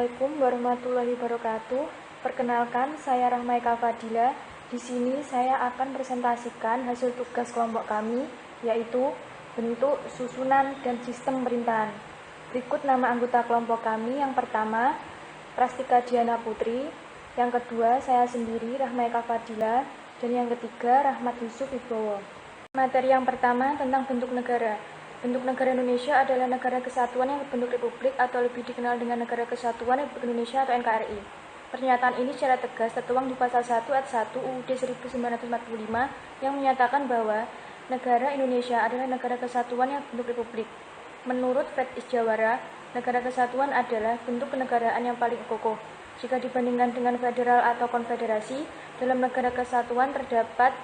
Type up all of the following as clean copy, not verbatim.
Assalamualaikum warahmatullahi wabarakatuh. Perkenalkan, saya Rahma Eka Fadila. Di sini saya akan presentasikan hasil tugas kelompok kami, yaitu bentuk, susunan, dan sistem pemerintahan. Berikut nama anggota kelompok kami. Yang pertama, Prastika Diana Putri. Yang kedua, saya sendiri, Rahma Eka Fadila. Dan yang ketiga, Rahmat Yusuf Wibowo. Materi yang pertama tentang bentuk negara. Bentuk negara Indonesia adalah negara kesatuan yang berbentuk republik atau lebih dikenal dengan Negara Kesatuan Republik Indonesia atau NKRI. Pernyataan ini secara tegas tertuang di pasal 1 ayat 1 UUD 1945 yang menyatakan bahwa negara Indonesia adalah negara kesatuan yang berbentuk republik. Menurut Fred Isjawara, negara kesatuan adalah bentuk kenegaraan yang paling kokoh. Jika dibandingkan dengan federal atau konfederasi, dalam negara kesatuan terdapat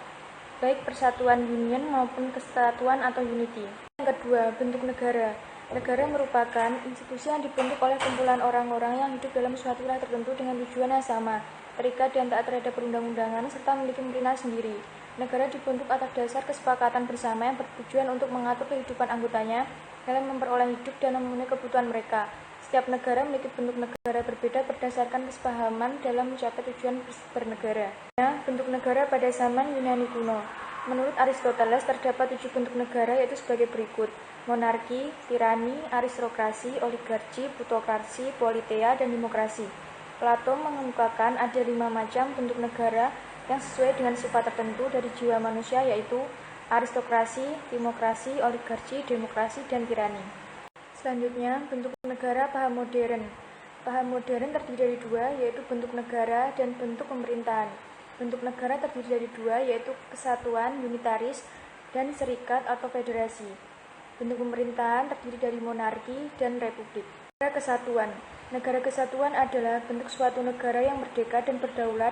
baik persatuan union maupun kesatuan atau unity. Yang kedua, bentuk negara. Negara merupakan institusi yang dibentuk oleh kumpulan orang-orang yang hidup dalam suatu wilayah tertentu dengan tujuan yang sama, terikat dan taat terhadap perundang-undangan, serta memiliki pemerintahan sendiri. Negara dibentuk atas dasar kesepakatan bersama yang bertujuan untuk mengatur kehidupan anggotanya dalam memperoleh hidup dan memenuhi kebutuhan mereka. Setiap negara memiliki bentuk negara berbeda berdasarkan kesepahaman dalam mencapai tujuan bernegara. Bentuk negara pada zaman Yunani kuno. Menurut Aristoteles, terdapat 7 bentuk negara, yaitu sebagai berikut: monarki, tirani, aristokrasi, oligarki, plutokrasi, politeia, dan demokrasi. Plato mengemukakan ada 5 macam bentuk negara yang sesuai dengan sifat tertentu dari jiwa manusia, yaitu aristokrasi, timokrasi, oligarki, demokrasi, dan tirani. Selanjutnya, bentuk negara paham modern. Paham modern terdiri dari 2, yaitu bentuk negara dan bentuk pemerintahan. Bentuk negara terdiri dari 2, yaitu kesatuan, unitaris, dan serikat atau federasi. Bentuk pemerintahan terdiri dari monarki dan republik. Negara kesatuan. Negara kesatuan adalah bentuk suatu negara yang merdeka dan berdaulat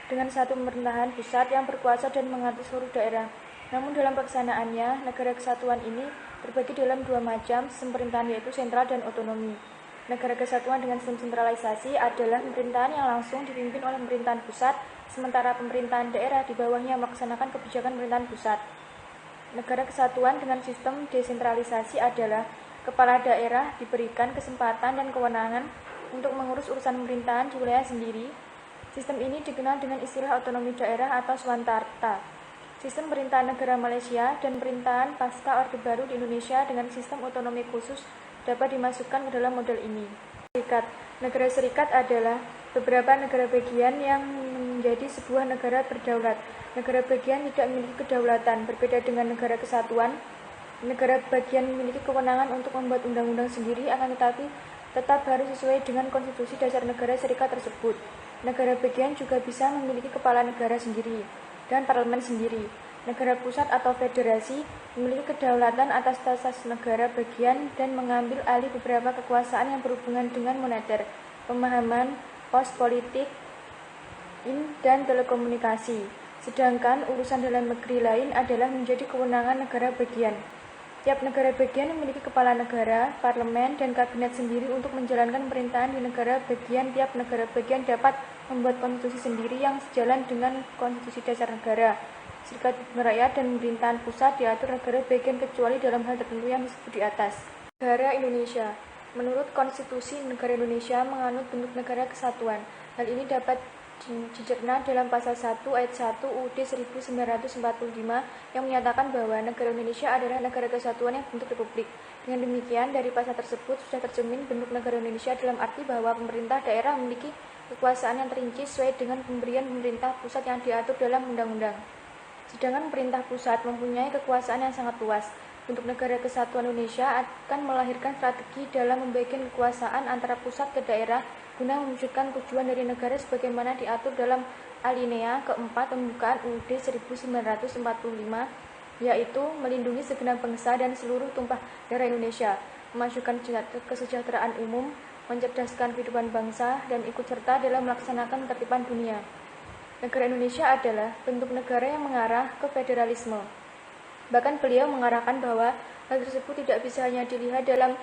dengan satu pemerintahan pusat yang berkuasa dan mengatur seluruh daerah. Namun dalam pelaksanaannya, negara kesatuan ini terbagi dalam 2 macam sistem pemerintahan, yaitu sentral dan otonomi. Negara kesatuan dengan sistem sentralisasi adalah pemerintahan yang langsung dipimpin oleh pemerintahan pusat, sementara pemerintahan daerah di bawahnya melaksanakan kebijakan pemerintahan pusat. Negara kesatuan dengan sistem desentralisasi adalah kepala daerah diberikan kesempatan dan kewenangan untuk mengurus urusan pemerintahan di wilayah sendiri. Sistem ini dikenal dengan istilah otonomi daerah atau swantarta. Sistem pemerintahan negara Malaysia dan pemerintahan pasca Orde Baru di Indonesia dengan sistem otonomi khusus dapat dimasukkan ke dalam model ini. Serikat. Negara serikat adalah beberapa negara bagian yang menjadi sebuah negara berdaulat. Negara bagian tidak memiliki kedaulatan, berbeda dengan negara kesatuan. Negara bagian memiliki kewenangan untuk membuat undang-undang sendiri, akan tetapi tetap harus sesuai dengan konstitusi dasar negara serikat tersebut. Negara bagian juga bisa memiliki kepala negara sendiri dan parlemen sendiri. Negara pusat atau federasi memiliki kedaulatan atas negara bagian dan mengambil alih beberapa kekuasaan yang berhubungan dengan moneter, pemahaman, pos politik, dan telekomunikasi. Sedangkan urusan dalam negeri lain adalah menjadi kewenangan negara bagian. Tiap negara bagian memiliki kepala negara, parlemen, dan kabinet sendiri untuk menjalankan pemerintahan di negara bagian. Tiap negara bagian dapat membuat konstitusi sendiri yang sejalan dengan konstitusi dasar negara. Serikat rakyat dan pemerintahan pusat diatur negara bagian kecuali dalam hal tertentu yang disebut di atas. Negara Indonesia. Menurut konstitusi negara Indonesia menganut bentuk negara kesatuan. Hal ini dapat dicerna dalam pasal 1 ayat 1 UUD 1945 yang menyatakan bahwa negara Indonesia adalah negara kesatuan yang bentuk republik. Dengan demikian, dari pasal tersebut sudah tercermin bentuk negara Indonesia dalam arti bahwa pemerintah daerah memiliki kekuasaan yang terinci sesuai dengan pemberian pemerintah pusat yang diatur dalam undang-undang. Sedangkan pemerintah pusat mempunyai kekuasaan yang sangat luas. Bentuk negara kesatuan Indonesia akan melahirkan strategi dalam membagikan kekuasaan antara pusat ke daerah guna mewujudkan tujuan dari negara sebagaimana diatur dalam alinea keempat pembukaan UUD 1945, yaitu melindungi segenap bangsa dan seluruh tumpah darah Indonesia, memajukan kesejahteraan umum, mencerdaskan kehidupan bangsa, dan ikut serta dalam melaksanakan ketertiban dunia. Negara Indonesia adalah bentuk negara yang mengarah ke federalisme. Bahkan beliau mengarahkan bahwa hal tersebut tidak bisa hanya dilihat dalam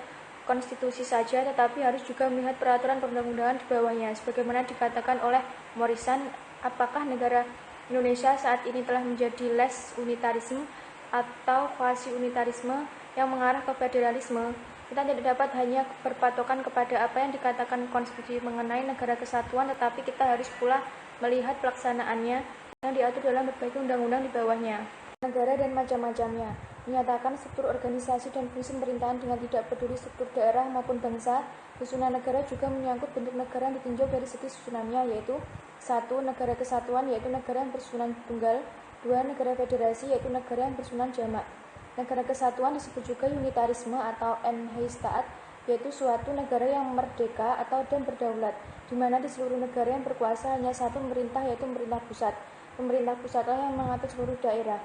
konstitusi saja, tetapi harus juga melihat peraturan perundang-undangan di bawahnya. Sebagaimana dikatakan oleh Morrison, apakah negara Indonesia saat ini telah menjadi less unitarisme atau quasi unitarisme yang mengarah ke federalisme? Kita tidak dapat hanya berpatokan kepada apa yang dikatakan konstitusi mengenai negara kesatuan, tetapi kita harus pula melihat pelaksanaannya yang diatur dalam berbagai undang-undang di bawahnya. Negara dan macam-macamnya menyatakan struktur organisasi dan fungsi pemerintahan dengan tidak peduli struktur daerah maupun bangsa. Susunan negara juga menyangkut bentuk negara yang ditinjau dari segi susunannya, yaitu 1. Negara kesatuan, yaitu negara yang bersusunan tunggal. 2. Negara federasi, yaitu negara yang bersusunan jamak. Negara kesatuan disebut juga unitarisme atau Einheitsstaat, yaitu suatu negara yang merdeka atau dan berdaulat, di mana di seluruh negara yang berkuasa hanya satu pemerintah, yaitu pemerintah pusat. Pemerintah pusatlah yang mengatur seluruh daerah.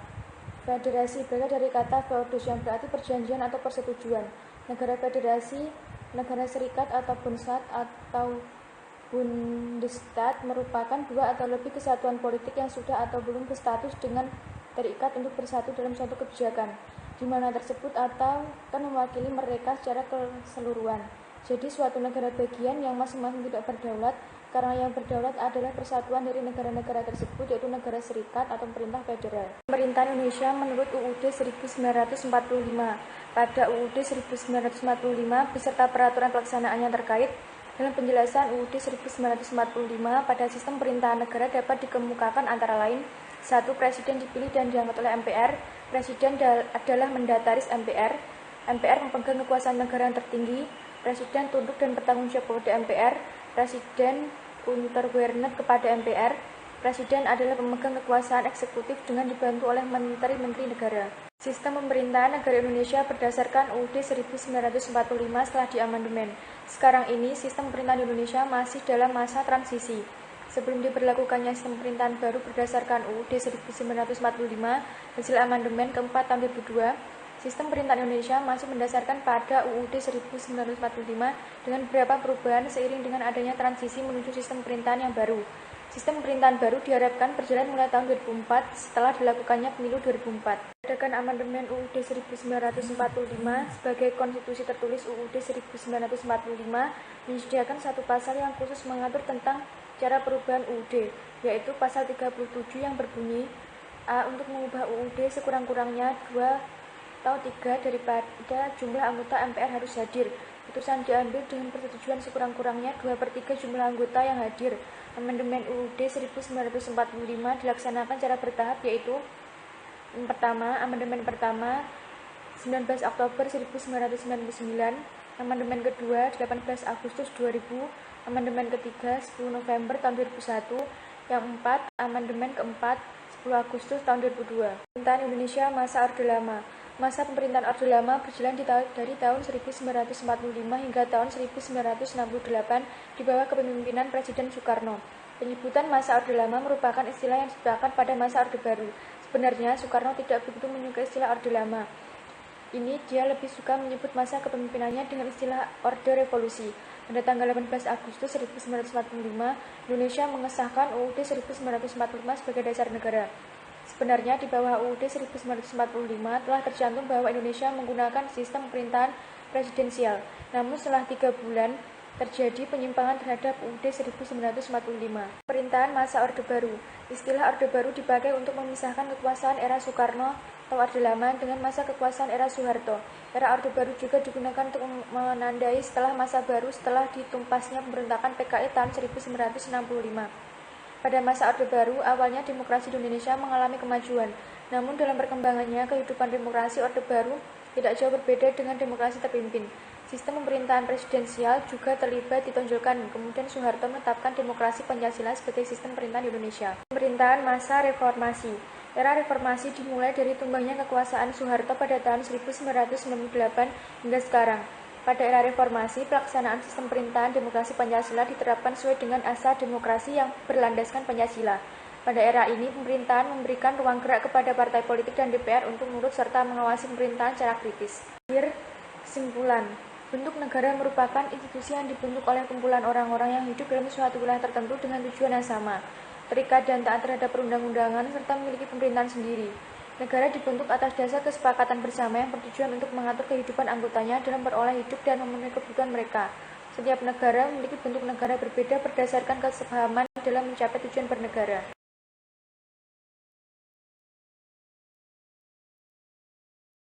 Federasi berasal dari kata feudos yang berarti perjanjian atau persetujuan. Negara federasi, negara serikat atau Bundesstaat atau Bundesstaat merupakan dua atau lebih kesatuan politik yang sudah atau belum berstatus dengan terikat untuk bersatu dalam suatu kebijakan, di mana tersebut atau akan mewakili mereka secara keseluruhan. Jadi suatu negara bagian yang masing-masing tidak berdaulat, karena yang berdaulat adalah persatuan dari negara-negara tersebut, yaitu negara serikat atau pemerintah federal. Pemerintahan Indonesia menurut UUD 1945. Pada UUD 1945 beserta peraturan pelaksanaannya terkait, dalam penjelasan UUD 1945 pada sistem pemerintahan negara dapat dikemukakan antara lain: 1. Presiden dipilih dan diangkat oleh MPR. Presiden adalah mendataris MPR. MPR memegang kekuasaan negara yang tertinggi. Presiden tunduk dan bertanggung jawab kepada MPR. Presiden untergeordnet kepada MPR. Presiden adalah pemegang kekuasaan eksekutif dengan dibantu oleh menteri-menteri negara. Sistem pemerintahan negara Indonesia berdasarkan UUD 1945 setelah diamandemen. Sekarang ini sistem pemerintahan Indonesia masih dalam masa transisi. Sebelum diberlakukannya sistem pemerintahan baru berdasarkan UUD 1945 hasil amandemen keempat tahun 2002, sistem pemerintahan Indonesia masih mendasarkan pada UUD 1945 dengan beberapa perubahan seiring dengan adanya transisi menuju sistem pemerintahan yang baru. Sistem pemerintahan baru diharapkan berjalan mulai tahun 2004 setelah dilakukannya pemilu 2004. Berdasarkan amandemen UUD 1945 sebagai konstitusi tertulis UUD 1945 menyediakan satu pasal yang khusus mengatur tentang cara perubahan UUD, yaitu pasal 37 yang berbunyi: A. Untuk mengubah UUD sekurang-kurangnya 2/3 daripada jumlah anggota MPR harus hadir. Putusan diambil dengan persetujuan sekurang-kurangnya 2/3 jumlah anggota yang hadir. Amandemen UUD 1945 dilaksanakan secara bertahap, yaitu: pertama, amandemen pertama 19 Oktober 1999, amandemen kedua 18 Agustus 2000, amandemen ketiga 10 November tahun 2001, yang empat, amandemen keempat 10 Agustus tahun 2002. Pemerintahan Indonesia masa Orde Lama. Masa pemerintahan Orde Lama berjalan dari tahun 1945 hingga tahun 1968 di bawah kepemimpinan Presiden Soekarno. Penyebutan masa Orde Lama merupakan istilah yang diciptakan pada masa Orde Baru. Sebenarnya Soekarno tidak begitu menyukai istilah Orde Lama. Dia lebih suka menyebut masa kepemimpinannya dengan istilah Orde Revolusi. Pada tanggal 18 Agustus 1945, Indonesia mengesahkan UUD 1945 sebagai dasar negara. Sebenarnya di bawah UUD 1945 telah tercantum bahwa Indonesia menggunakan sistem pemerintahan presidensial. Namun setelah 3 bulan terjadi penyimpangan terhadap UUD 1945. Pemerintahan masa Orde Baru. Istilah Orde Baru dipakai untuk memisahkan kekuasaan era Soekarno atau Orde Lama dengan masa kekuasaan era Soeharto. Era Orde Baru juga digunakan untuk menandai setelah masa baru setelah ditumpasnya pemberontakan PKI tahun 1965. Pada masa Orde Baru, awalnya demokrasi di Indonesia mengalami kemajuan. Namun dalam perkembangannya, kehidupan demokrasi Orde Baru tidak jauh berbeda dengan demokrasi terpimpin. Sistem pemerintahan presidensial juga terlibat ditonjolkan. Kemudian Soeharto menetapkan demokrasi Pancasila sebagai sistem pemerintahan di Indonesia. Pemerintahan masa reformasi. Era reformasi dimulai dari tumbangnya kekuasaan Soeharto pada tahun 1998 hingga sekarang. Pada era reformasi, pelaksanaan sistem pemerintahan demokrasi Pancasila diterapkan sesuai dengan asas demokrasi yang berlandaskan Pancasila. Pada era ini, pemerintahan memberikan ruang gerak kepada partai politik dan DPR untuk menurut serta mengawasi pemerintahan secara kritis. Akhir kesimpulan, bentuk negara merupakan institusi yang dibentuk oleh kumpulan orang-orang yang hidup dalam suatu wilayah tertentu dengan tujuan yang sama, terikat dan taat terhadap perundang-undangan, serta memiliki pemerintahan sendiri. Negara dibentuk atas dasar kesepakatan bersama yang bertujuan untuk mengatur kehidupan anggotanya dalam beroleh hidup dan memenuhi kebutuhan mereka. Setiap negara memiliki bentuk negara berbeda berdasarkan kesepahaman dalam mencapai tujuan bernegara.